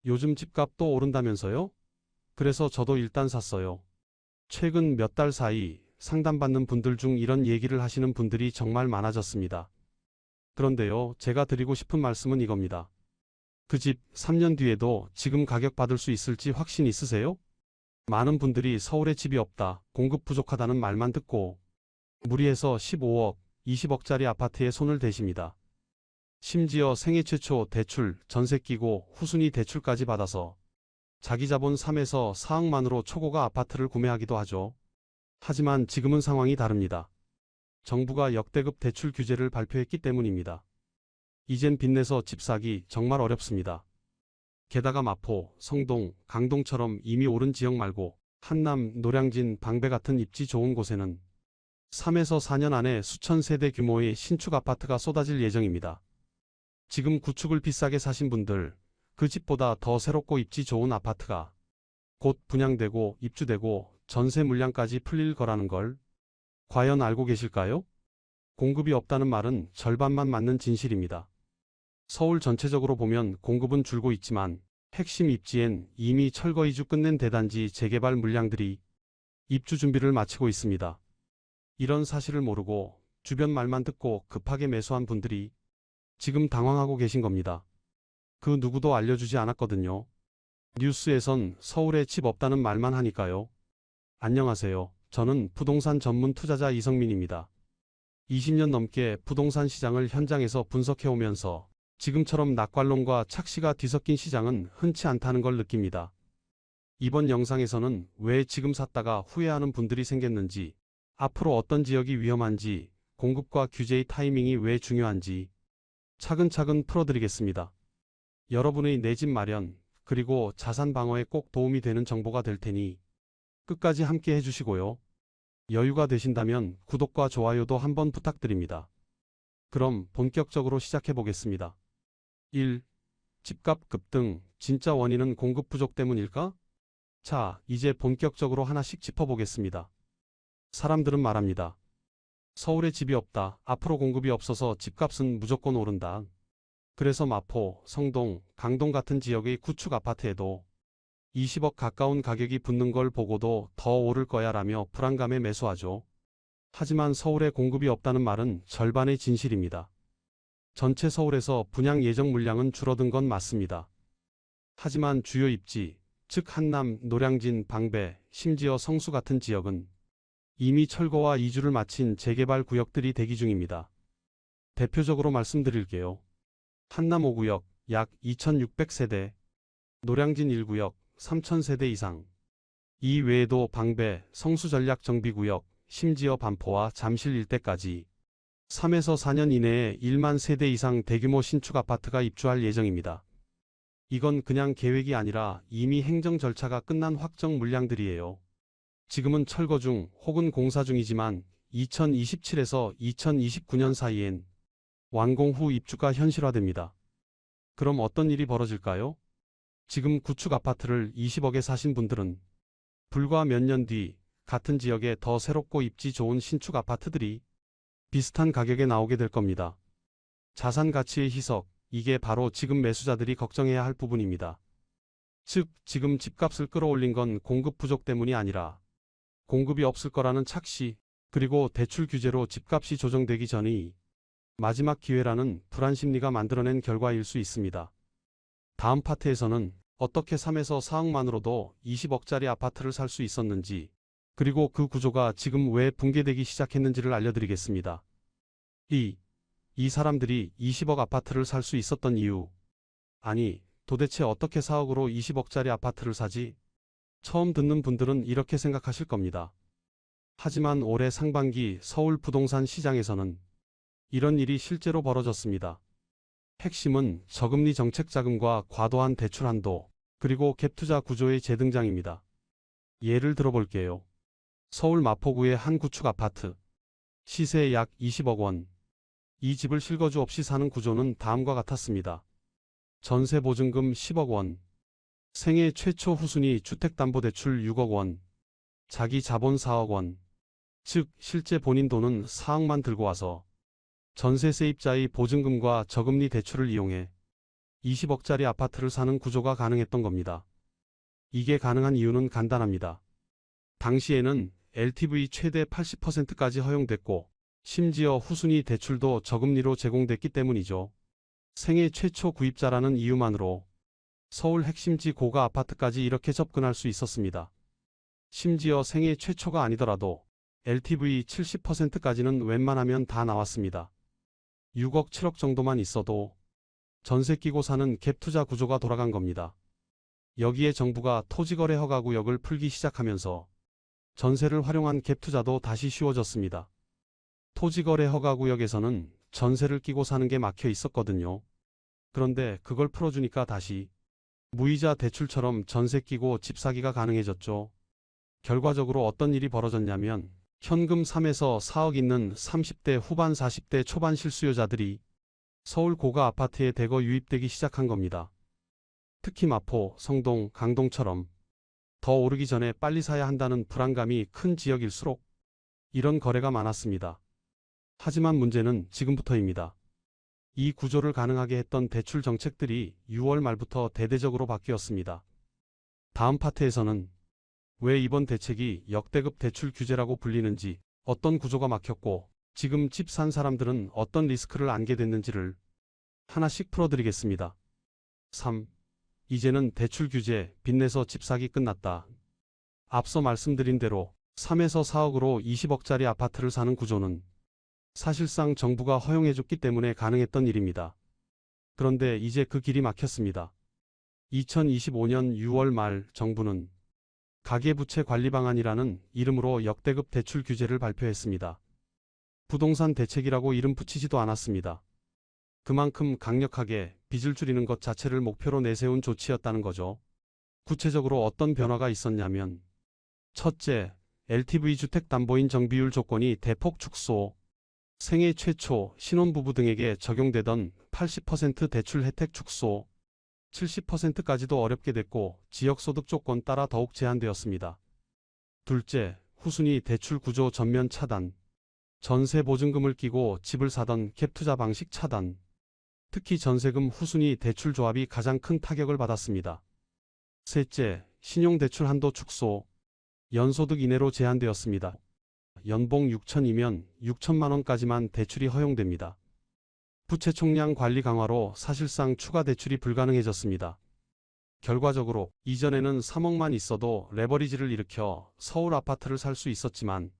요즘 집값 또 오른다면서요? 그래서 저도 일단 샀어요. 최근 몇 달 사이 상담받는 분들 중 이런 얘기를 하시는 분들이 정말 많아졌습니다. 그런데요, 제가 드리고 싶은 말씀은 이겁니다. 그 집 3년 뒤에도 지금 가격 받을 수 있을지 확신 있으세요? 많은 분들이 서울에 집이 없다, 공급 부족하다는 말만 듣고 무리해서 15억, 20억짜리 아파트에 손을 대십니다. 심지어 생애 최초 대출, 전세 끼고 후순위 대출까지 받아서 자기 자본 3에서 4억만으로 초고가 아파트를 구매하기도 하죠. 하지만 지금은 상황이 다릅니다. 정부가 역대급 대출 규제를 발표했기 때문입니다. 이젠 빚내서 집 사기 정말 어렵습니다. 게다가 마포, 성동, 강동처럼 이미 오른 지역 말고 한남, 노량진, 방배 같은 입지 좋은 곳에는 3에서 4년 안에 수천 세대 규모의 신축 아파트가 쏟아질 예정입니다. 지금 구축을 비싸게 사신 분들, 그 집보다 더 새롭고 입지 좋은 아파트가 곧 분양되고 입주되고 전세 물량까지 풀릴 거라는 걸 과연 알고 계실까요? 공급이 없다는 말은 절반만 맞는 진실입니다. 서울 전체적으로 보면 공급은 줄고 있지만 핵심 입지엔 이미 철거 이주 끝낸 대단지 재개발 물량들이 입주 준비를 마치고 있습니다. 이런 사실을 모르고 주변 말만 듣고 급하게 매수한 분들이 지금 당황하고 계신 겁니다. 그 누구도 알려주지 않았거든요. 뉴스에선 서울에 집 없다는 말만 하니까요. 안녕하세요. 저는 부동산 전문 투자자 이성민입니다. 20년 넘게 부동산 시장을 현장에서 분석해오면서 지금처럼 낙관론과 착시가 뒤섞인 시장은 흔치 않다는 걸 느낍니다. 이번 영상에서는 왜 지금 샀다가 후회하는 분들이 생겼는지, 앞으로 어떤 지역이 위험한지, 공급과 규제의 타이밍이 왜 중요한지 차근차근 풀어드리겠습니다. 여러분의 내 집 마련, 그리고 자산 방어에 꼭 도움이 되는 정보가 될 테니 끝까지 함께 해주시고요. 여유가 되신다면 구독과 좋아요도 한번 부탁드립니다. 그럼 본격적으로 시작해 보겠습니다. 1. 집값 급등, 진짜 원인은 공급 부족 때문일까? 자, 이제 본격적으로 하나씩 짚어보겠습니다. 사람들은 말합니다. 서울에 집이 없다, 앞으로 공급이 없어서 집값은 무조건 오른다. 그래서 마포, 성동, 강동 같은 지역의 구축 아파트에도 20억 가까운 가격이 붙는 걸 보고도 더 오를 거야 라며 불안감에 매수하죠. 하지만 서울에 공급이 없다는 말은 절반의 진실입니다. 전체 서울에서 분양 예정 물량은 줄어든 건 맞습니다. 하지만 주요 입지, 즉 한남, 노량진, 방배, 심지어 성수 같은 지역은 이미 철거와 이주를 마친 재개발 구역들이 대기 중입니다. 대표적으로 말씀드릴게요. 한남 5구역 약 2,600세대, 노량진 1구역 3,000세대 이상. 이 외에도 방배, 성수 전략정비구역, 심지어 반포와 잠실 일대까지 3에서 4년 이내에 1만 세대 이상 대규모 신축 아파트가 입주할 예정입니다. 이건 그냥 계획이 아니라 이미 행정 절차가 끝난 확정 물량들이에요. 지금은 철거 중 혹은 공사 중이지만 2027에서 2029년 사이엔 완공 후 입주가 현실화됩니다. 그럼 어떤 일이 벌어질까요? 지금 구축 아파트를 20억에 사신 분들은 불과 몇 년 뒤 같은 지역에 더 새롭고 입지 좋은 신축 아파트들이 비슷한 가격에 나오게 될 겁니다. 자산 가치의 희석, 이게 바로 지금 매수자들이 걱정해야 할 부분입니다. 즉, 지금 집값을 끌어올린 건 공급 부족 때문이 아니라 공급이 없을 거라는 착시, 그리고 대출 규제로 집값이 조정되기 전이 마지막 기회라는 불안 심리가 만들어낸 결과일 수 있습니다. 다음 파트에서는 어떻게 3에서 4억만으로도 20억짜리 아파트를 살 수 있었는지, 그리고 그 구조가 지금 왜 붕괴되기 시작했는지를 알려드리겠습니다. 이 사람들이 20억 아파트를 살 수 있었던 이유. 아니, 도대체 어떻게 4억으로 20억짜리 아파트를 사지? 처음 듣는 분들은 이렇게 생각하실 겁니다. 하지만 올해 상반기 서울 부동산 시장에서는 이런 일이 실제로 벌어졌습니다. 핵심은 저금리 정책 자금과 과도한 대출 한도, 그리고 갭투자 구조의 재등장입니다. 예를 들어볼게요. 서울 마포구의 한 구축 아파트. 시세 약 20억 원. 이 집을 실거주 없이 사는 구조는 다음과 같았습니다. 전세 보증금 10억 원. 생애 최초 후순위 주택담보대출 6억 원. 자기 자본 4억 원. 즉, 실제 본인 돈은 4억만 들고 와서 전세 세입자의 보증금과 저금리 대출을 이용해 20억짜리 아파트를 사는 구조가 가능했던 겁니다. 이게 가능한 이유는 간단합니다. 당시에는 LTV 최대 80%까지 허용됐고 심지어 후순위 대출도 저금리로 제공됐기 때문이죠. 생애 최초 구입자라는 이유만으로 서울 핵심지 고가 아파트까지 이렇게 접근할 수 있었습니다. 심지어 생애 최초가 아니더라도 LTV 70%까지는 웬만하면 다 나왔습니다. 6억 7억 정도만 있어도 전세 끼고 사는 갭 투자 구조가 돌아간 겁니다. 여기에 정부가 토지거래 허가 구역을 풀기 시작하면서 전세를 활용한 갭 투자도 다시 쉬워졌습니다. 토지거래 허가 구역에서는 전세를 끼고 사는 게 막혀 있었거든요. 그런데 그걸 풀어주니까 다시 무이자 대출처럼 전세 끼고 집 사기가 가능해졌죠. 결과적으로 어떤 일이 벌어졌냐면 현금 3에서 4억 있는 30대 후반 40대 초반 실수요자들이 서울 고가 아파트에 대거 유입되기 시작한 겁니다. 특히 마포, 성동, 강동처럼 더 오르기 전에 빨리 사야 한다는 불안감이 큰 지역일수록 이런 거래가 많았습니다. 하지만 문제는 지금부터입니다. 이 구조를 가능하게 했던 대출 정책들이 6월 말부터 대대적으로 바뀌었습니다. 다음 파트에서는 왜 이번 대책이 역대급 대출 규제라고 불리는지, 어떤 구조가 막혔고 지금 집 산 사람들은 어떤 리스크를 안게 됐는지를 하나씩 풀어드리겠습니다. 3. 이제는 대출 규제, 빚내서 집 사기 끝났다. 앞서 말씀드린 대로 3에서 4억으로 20억짜리 아파트를 사는 구조는 사실상 정부가 허용해줬기 때문에 가능했던 일입니다. 그런데 이제 그 길이 막혔습니다. 2025년 6월 말 정부는 가계부채 관리 방안이라는 이름으로 역대급 대출 규제를 발표했습니다. 부동산 대책이라고 이름 붙이지도 않았습니다. 그만큼 강력하게 빚을 줄이는 것 자체를 목표로 내세운 조치였다는 거죠. 구체적으로 어떤 변화가 있었냐면, 첫째, LTV 주택담보인 정비율 조건이 대폭 축소, 생애 최초, 신혼부부 등에게 적용되던 80% 대출 혜택 축소, 70%까지도 어렵게 됐고 지역소득 조건 따라 더욱 제한되었습니다. 둘째, 후순위 대출 구조 전면 차단, 전세 보증금을 끼고 집을 사던 갭 투자 방식 차단, 특히 전세금 후순위 대출 조합이 가장 큰 타격을 받았습니다. 셋째, 신용대출 한도 축소, 연소득 이내로 제한되었습니다. 연봉 6천이면 6천만 원까지만 대출이 허용됩니다. 부채 총량 관리 강화로 사실상 추가 대출이 불가능해졌습니다. 결과적으로 이전에는 3억만 있어도 레버리지를 일으켜 서울 아파트를 살 수 있었지만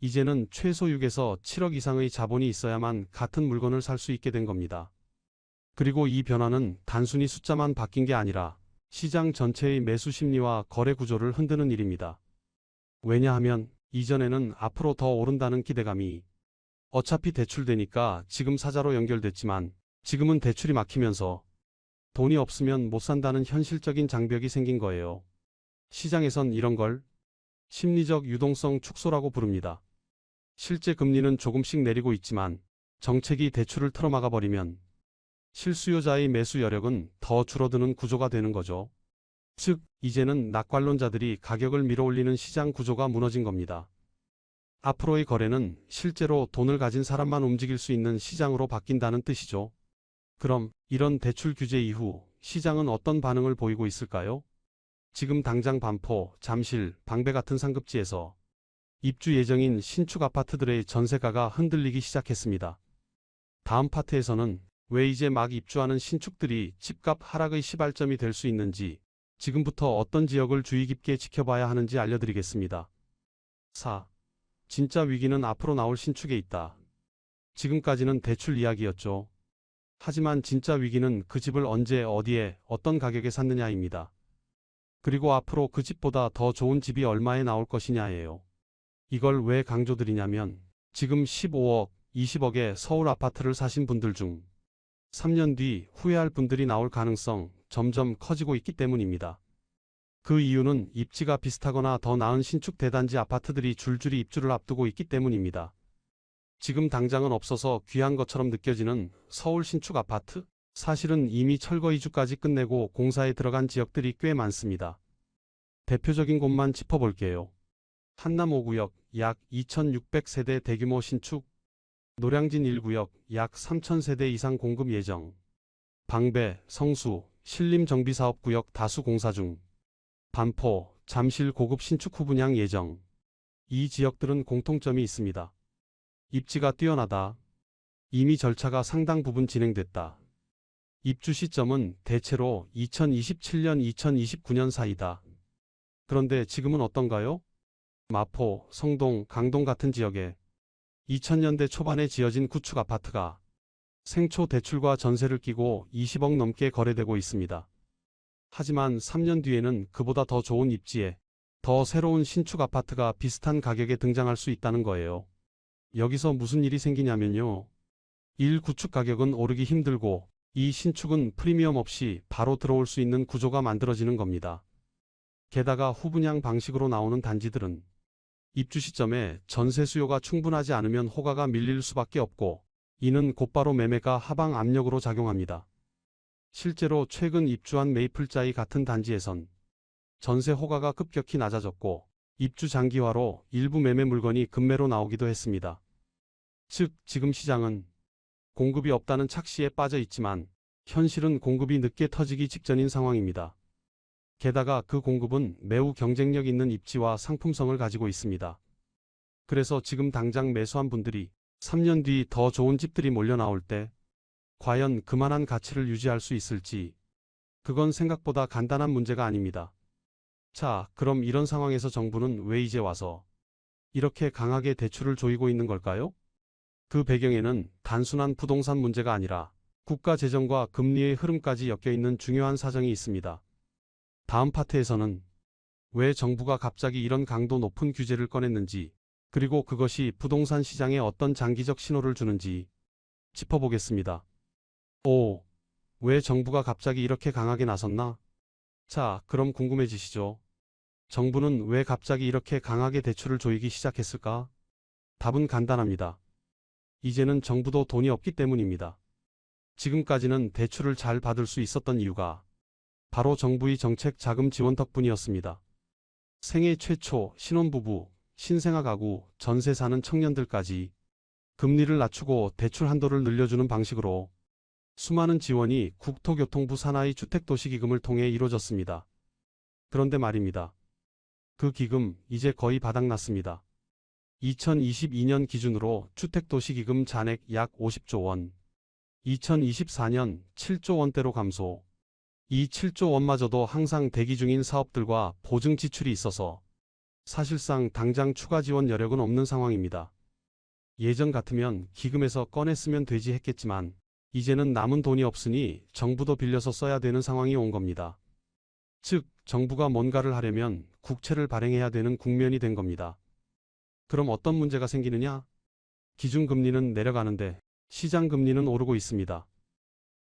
이제는 최소 6에서 7억 이상의 자본이 있어야만 같은 물건을 살 수 있게 된 겁니다. 그리고 이 변화는 단순히 숫자만 바뀐 게 아니라 시장 전체의 매수 심리와 거래 구조를 흔드는 일입니다. 왜냐하면 이전에는 앞으로 더 오른다는 기대감이 어차피 대출되니까 지금 사자로 연결됐지만 지금은 대출이 막히면서 돈이 없으면 못 산다는 현실적인 장벽이 생긴 거예요. 시장에선 이런 걸 심리적 유동성 축소라고 부릅니다. 실제 금리는 조금씩 내리고 있지만 정책이 대출을 틀어막아 버리면 실수요자의 매수 여력은 더 줄어드는 구조가 되는 거죠. 즉, 이제는 낙관론자들이 가격을 밀어올리는 시장 구조가 무너진 겁니다. 앞으로의 거래는 실제로 돈을 가진 사람만 움직일 수 있는 시장으로 바뀐다는 뜻이죠. 그럼 이런 대출 규제 이후 시장은 어떤 반응을 보이고 있을까요? 지금 당장 반포, 잠실, 방배 같은 상급지에서 입주 예정인 신축 아파트들의 전세가가 흔들리기 시작했습니다. 다음 파트에서는 왜 이제 막 입주하는 신축들이 집값 하락의 시발점이 될 수 있는지, 지금부터 어떤 지역을 주의 깊게 지켜봐야 하는지 알려드리겠습니다. 4. 진짜 위기는 앞으로 나올 신축에 있다. 지금까지는 대출 이야기였죠. 하지만 진짜 위기는 그 집을 언제, 어디에, 어떤 가격에 샀느냐입니다. 그리고 앞으로 그 집보다 더 좋은 집이 얼마에 나올 것이냐예요. 이걸 왜 강조드리냐면 지금 15억, 20억의 서울 아파트를 사신 분들 중 3년 뒤 후회할 분들이 나올 가능성 점점 커지고 있기 때문입니다. 그 이유는 입지가 비슷하거나 더 나은 신축 대단지 아파트들이 줄줄이 입주를 앞두고 있기 때문입니다. 지금 당장은 없어서 귀한 것처럼 느껴지는 서울 신축 아파트? 사실은 이미 철거 이주까지 끝내고 공사에 들어간 지역들이 꽤 많습니다. 대표적인 곳만 짚어볼게요. 한남 5구역 약 2,600세대 대규모 신축, 노량진 1구역 약 3,000세대 이상 공급 예정, 방배, 성수, 신림정비사업구역 다수 공사 중. 반포, 잠실 고급 신축 후 분양 예정. 이 지역들은 공통점이 있습니다. 입지가 뛰어나다. 이미 절차가 상당 부분 진행됐다. 입주 시점은 대체로 2027년, 2029년 사이다. 그런데 지금은 어떤가요? 마포, 성동, 강동 같은 지역에 2000년대 초반에 지어진 구축 아파트가 생초 대출과 전세를 끼고 20억 넘게 거래되고 있습니다. 하지만 3년 뒤에는 그보다 더 좋은 입지에 더 새로운 신축 아파트가 비슷한 가격에 등장할 수 있다는 거예요. 여기서 무슨 일이 생기냐면요. 1. 구축 가격은 오르기 힘들고 2. 신축은 프리미엄 없이 바로 들어올 수 있는 구조가 만들어지는 겁니다. 게다가 후분양 방식으로 나오는 단지들은 입주 시점에 전세 수요가 충분하지 않으면 호가가 밀릴 수밖에 없고 이는 곧바로 매매가 하방 압력으로 작용합니다. 실제로 최근 입주한 메이플자이 같은 단지에선 전세 호가가 급격히 낮아졌고 입주 장기화로 일부 매매 물건이 급매로 나오기도 했습니다. 즉 지금 시장은 공급이 없다는 착시에 빠져 있지만 현실은 공급이 늦게 터지기 직전인 상황입니다. 게다가 그 공급은 매우 경쟁력 있는 입지와 상품성을 가지고 있습니다. 그래서 지금 당장 매수한 분들이 3년 뒤 더 좋은 집들이 몰려 나올 때 과연 그만한 가치를 유지할 수 있을지 그건 생각보다 간단한 문제가 아닙니다. 자, 그럼 이런 상황에서 정부는 왜 이제 와서 이렇게 강하게 대출을 조이고 있는 걸까요? 그 배경에는 단순한 부동산 문제가 아니라 국가 재정과 금리의 흐름까지 엮여있는 중요한 사정이 있습니다. 다음 파트에서는 왜 정부가 갑자기 이런 강도 높은 규제를 꺼냈는지 그리고 그것이 부동산 시장에 어떤 장기적 신호를 주는지 짚어보겠습니다. 오, 왜 정부가 갑자기 이렇게 강하게 나섰나? 자, 그럼 궁금해지시죠? 정부는 왜 갑자기 이렇게 강하게 대출을 조이기 시작했을까? 답은 간단합니다. 이제는 정부도 돈이 없기 때문입니다. 지금까지는 대출을 잘 받을 수 있었던 이유가 바로 정부의 정책 자금 지원 덕분이었습니다. 생애 최초 신혼부부, 신생아 가구, 전세 사는 청년들까지 금리를 낮추고 대출 한도를 늘려주는 방식으로 수많은 지원이 국토교통부 산하의 주택도시기금을 통해 이루어졌습니다. 그런데 말입니다. 그 기금 이제 거의 바닥났습니다. 2022년 기준으로 주택도시기금 잔액 약 50조 원, 2024년 7조 원대로 감소. 이 7조 원마저도 항상 대기 중인 사업들과 보증 지출이 있어서 사실상 당장 추가 지원 여력은 없는 상황입니다. 예전 같으면 기금에서 꺼냈으면 되지 했겠지만 이제는 남은 돈이 없으니 정부도 빌려서 써야 되는 상황이 온 겁니다. 즉, 정부가 뭔가를 하려면 국채를 발행해야 되는 국면이 된 겁니다. 그럼 어떤 문제가 생기느냐? 기준금리는 내려가는데 시장금리는 오르고 있습니다.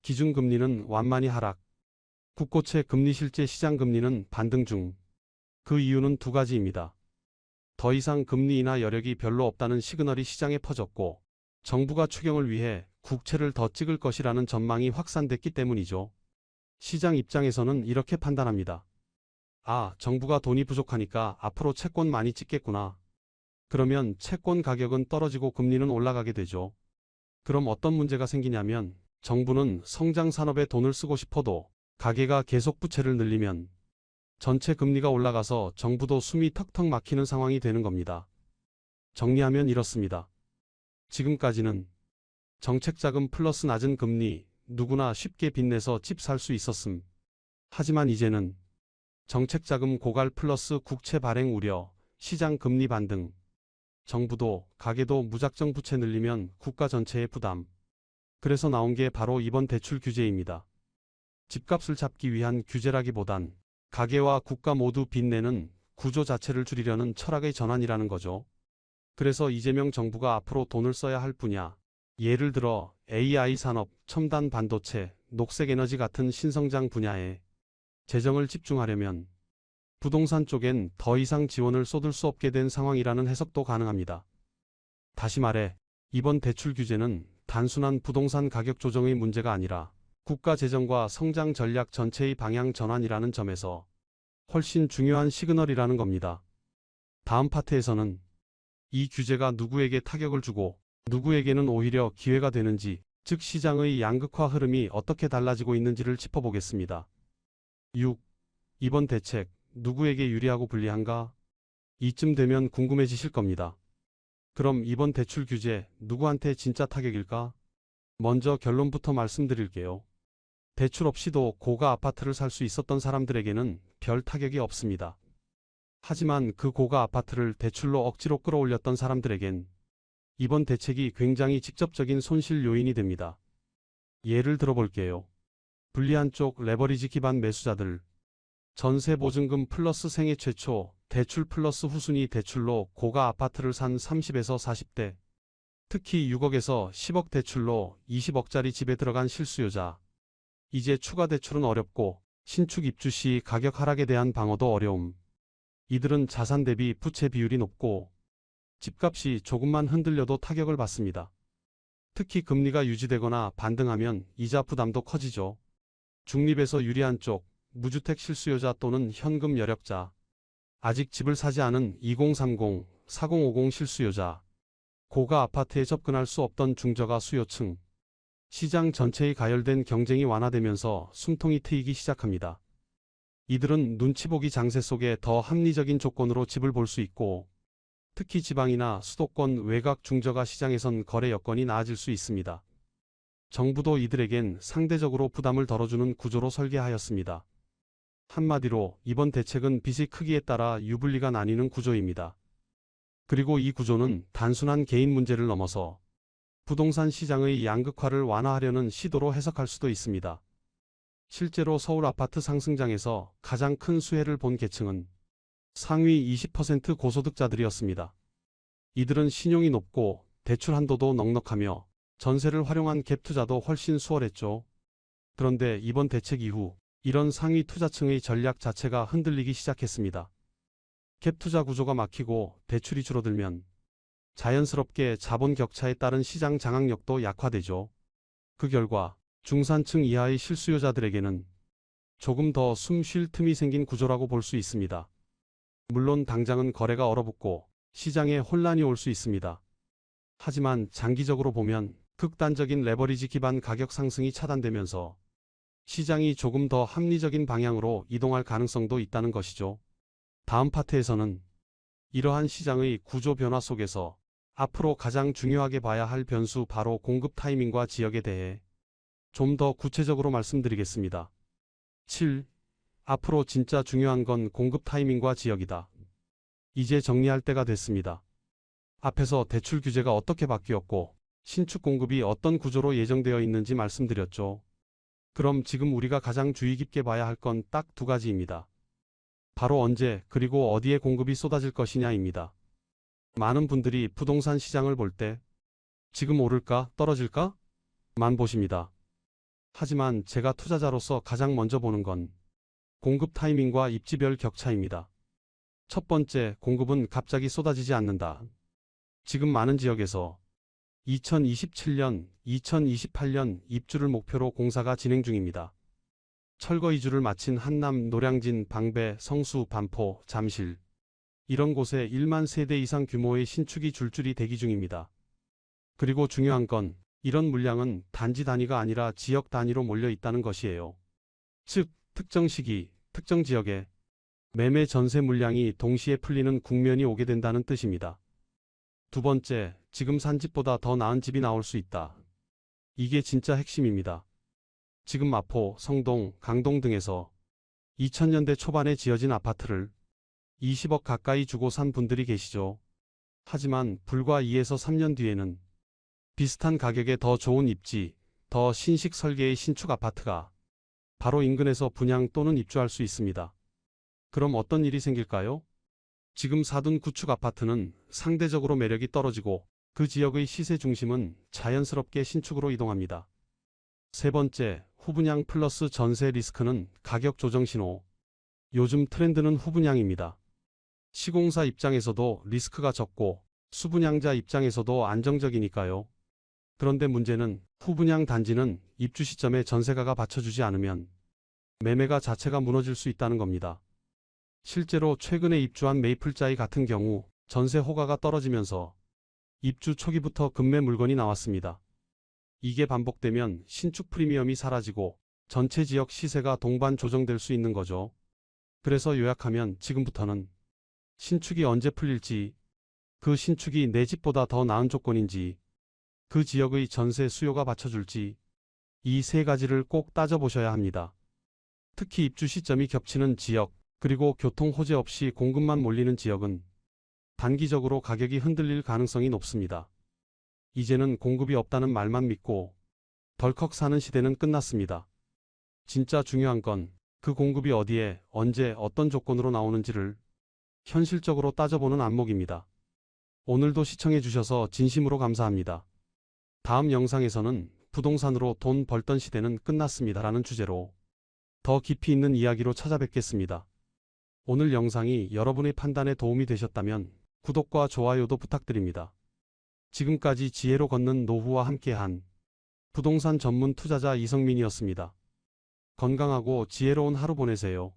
기준금리는 완만히 하락. 국고채 금리 실제 시장금리는 반등 중. 그 이유는 두 가지입니다. 더 이상 금리 인하 여력이 별로 없다는 시그널이 시장에 퍼졌고 정부가 추경을 위해 국채를 더 찍을 것이라는 전망이 확산됐기 때문이죠. 시장 입장에서는 이렇게 판단합니다. 아, 정부가 돈이 부족하니까 앞으로 채권 많이 찍겠구나. 그러면 채권 가격은 떨어지고 금리는 올라가게 되죠. 그럼 어떤 문제가 생기냐면 정부는 성장 산업에 돈을 쓰고 싶어도 가계가 계속 부채를 늘리면 전체 금리가 올라가서 정부도 숨이 턱턱 막히는 상황이 되는 겁니다. 정리하면 이렇습니다. 지금까지는 정책자금 플러스 낮은 금리, 누구나 쉽게 빚내서 집 살 수 있었음. 하지만 이제는 정책자금 고갈 플러스 국채 발행 우려, 시장 금리 반등, 정부도 가계도 무작정 부채 늘리면 국가 전체의 부담. 그래서 나온 게 바로 이번 대출 규제입니다. 집값을 잡기 위한 규제라기보단 가계와 국가 모두 빚내는 구조 자체를 줄이려는 철학의 전환이라는 거죠. 그래서 이재명 정부가 앞으로 돈을 써야 할 분야, 예를 들어 AI 산업, 첨단 반도체, 녹색에너지 같은 신성장 분야에 재정을 집중하려면 부동산 쪽엔 더 이상 지원을 쏟을 수 없게 된 상황이라는 해석도 가능합니다. 다시 말해, 이번 대출 규제는 단순한 부동산 가격 조정의 문제가 아니라 국가 재정과 성장 전략 전체의 방향 전환이라는 점에서 훨씬 중요한 시그널이라는 겁니다. 다음 파트에서는 이 규제가 누구에게 타격을 주고 누구에게는 오히려 기회가 되는지 즉 시장의 양극화 흐름이 어떻게 달라지고 있는지를 짚어보겠습니다. 6. 이번 대책, 누구에게 유리하고 불리한가? 이쯤 되면 궁금해지실 겁니다. 그럼 이번 대출 규제, 누구한테 진짜 타격일까? 먼저 결론부터 말씀드릴게요. 대출 없이도 고가 아파트를 살 수 있었던 사람들에게는 별 타격이 없습니다. 하지만 그 고가 아파트를 대출로 억지로 끌어올렸던 사람들에겐 이번 대책이 굉장히 직접적인 손실 요인이 됩니다. 예를 들어볼게요. 불리한 쪽 레버리지 기반 매수자들, 전세 보증금 플러스 생애 최초, 대출 플러스 후순위 대출로 고가 아파트를 산 30에서 40대, 특히 6억에서 10억 대출로 20억짜리 집에 들어간 실수요자, 이제 추가 대출은 어렵고 신축 입주 시 가격 하락에 대한 방어도 어려움. 이들은 자산 대비 부채 비율이 높고 집값이 조금만 흔들려도 타격을 받습니다. 특히 금리가 유지되거나 반등하면 이자 부담도 커지죠. 중립에서 유리한 쪽, 무주택 실수요자 또는 현금 여력자, 아직 집을 사지 않은 2030, 4050 실수요자, 고가 아파트에 접근할 수 없던 중저가 수요층, 시장 전체의 가열된 경쟁이 완화되면서 숨통이 트이기 시작합니다. 이들은 눈치 보기 장세 속에 더 합리적인 조건으로 집을 볼 수 있고 특히 지방이나 수도권 외곽 중저가 시장에선 거래 여건이 나아질 수 있습니다. 정부도 이들에겐 상대적으로 부담을 덜어주는 구조로 설계하였습니다. 한마디로 이번 대책은 빚의 크기에 따라 유불리가 나뉘는 구조입니다. 그리고 이 구조는 단순한 개인 문제를 넘어서 부동산 시장의 양극화를 완화하려는 시도로 해석할 수도 있습니다. 실제로 서울 아파트 상승장에서 가장 큰 수혜를 본 계층은 상위 20% 고소득자들이었습니다. 이들은 신용이 높고 대출 한도도 넉넉하며 전세를 활용한 갭 투자도 훨씬 수월했죠. 그런데 이번 대책 이후 이런 상위 투자층의 전략 자체가 흔들리기 시작했습니다. 갭 투자 구조가 막히고 대출이 줄어들면 자연스럽게 자본 격차에 따른 시장 장악력도 약화되죠. 그 결과 중산층 이하의 실수요자들에게는 조금 더 숨 쉴 틈이 생긴 구조라고 볼 수 있습니다. 물론 당장은 거래가 얼어붙고 시장에 혼란이 올 수 있습니다. 하지만 장기적으로 보면 극단적인 레버리지 기반 가격 상승이 차단되면서 시장이 조금 더 합리적인 방향으로 이동할 가능성도 있다는 것이죠. 다음 파트에서는 이러한 시장의 구조 변화 속에서 앞으로 가장 중요하게 봐야 할 변수 바로 공급 타이밍과 지역에 대해 좀 더 구체적으로 말씀드리겠습니다. 7. 앞으로 진짜 중요한 건 공급 타이밍과 지역이다. 이제 정리할 때가 됐습니다. 앞에서 대출 규제가 어떻게 바뀌었고 신축 공급이 어떤 구조로 예정되어 있는지 말씀드렸죠. 그럼 지금 우리가 가장 주의 깊게 봐야 할 건 딱 두 가지입니다. 바로 언제 그리고 어디에 공급이 쏟아질 것이냐입니다. 많은 분들이 부동산 시장을 볼 때 지금 오를까 떨어질까? 만 보십니다. 하지만 제가 투자자로서 가장 먼저 보는 건 공급 타이밍과 입지별 격차입니다. 첫 번째, 공급은 갑자기 쏟아지지 않는다. 지금 많은 지역에서 2027년, 2028년 입주를 목표로 공사가 진행 중입니다. 철거 이주를 마친 한남, 노량진, 방배, 성수, 반포, 잠실 이런 곳에 1만 세대 이상 규모의 신축이 줄줄이 대기 중입니다. 그리고 중요한 건 이런 물량은 단지 단위가 아니라 지역 단위로 몰려 있다는 것이에요. 즉, 특정 시기, 특정 지역에 매매 전세 물량이 동시에 풀리는 국면이 오게 된다는 뜻입니다. 두 번째, 지금 산 집보다 더 나은 집이 나올 수 있다. 이게 진짜 핵심입니다. 지금 마포, 성동, 강동 등에서 2000년대 초반에 지어진 아파트를 20억 가까이 주고 산 분들이 계시죠. 하지만 불과 2에서 3년 뒤에는 비슷한 가격에 더 좋은 입지, 더 신식 설계의 신축 아파트가 바로 인근에서 분양 또는 입주할 수 있습니다. 그럼 어떤 일이 생길까요? 지금 사둔 구축 아파트는 상대적으로 매력이 떨어지고 그 지역의 시세 중심은 자연스럽게 신축으로 이동합니다. 세 번째, 후분양 플러스 전세 리스크는 가격 조정 신호. 요즘 트렌드는 후분양입니다. 시공사 입장에서도 리스크가 적고 수분양자 입장에서도 안정적이니까요. 그런데 문제는 후분양 단지는 입주 시점에 전세가가 받쳐주지 않으면 매매가 자체가 무너질 수 있다는 겁니다. 실제로 최근에 입주한 메이플자이 같은 경우 전세 호가가 떨어지면서 입주 초기부터 급매 물건이 나왔습니다. 이게 반복되면 신축 프리미엄이 사라지고 전체 지역 시세가 동반 조정될 수 있는 거죠. 그래서 요약하면 지금부터는 신축이 언제 풀릴지, 그 신축이 내 집보다 더 나은 조건인지, 그 지역의 전세 수요가 받쳐줄지, 이 세 가지를 꼭 따져보셔야 합니다. 특히 입주 시점이 겹치는 지역, 그리고 교통 호재 없이 공급만 몰리는 지역은 단기적으로 가격이 흔들릴 가능성이 높습니다. 이제는 공급이 없다는 말만 믿고 덜컥 사는 시대는 끝났습니다. 진짜 중요한 건 그 공급이 어디에, 언제, 어떤 조건으로 나오는지를 현실적으로 따져보는 안목입니다. 오늘도 시청해주셔서 진심으로 감사합니다. 다음 영상에서는 부동산으로 돈 벌던 시대는 끝났습니다라는 주제로 더 깊이 있는 이야기로 찾아뵙겠습니다. 오늘 영상이 여러분의 판단에 도움이 되셨다면 구독과 좋아요도 부탁드립니다. 지금까지 지혜로 걷는 노후와 함께한 부동산 전문 투자자 이성민이었습니다. 건강하고 지혜로운 하루 보내세요.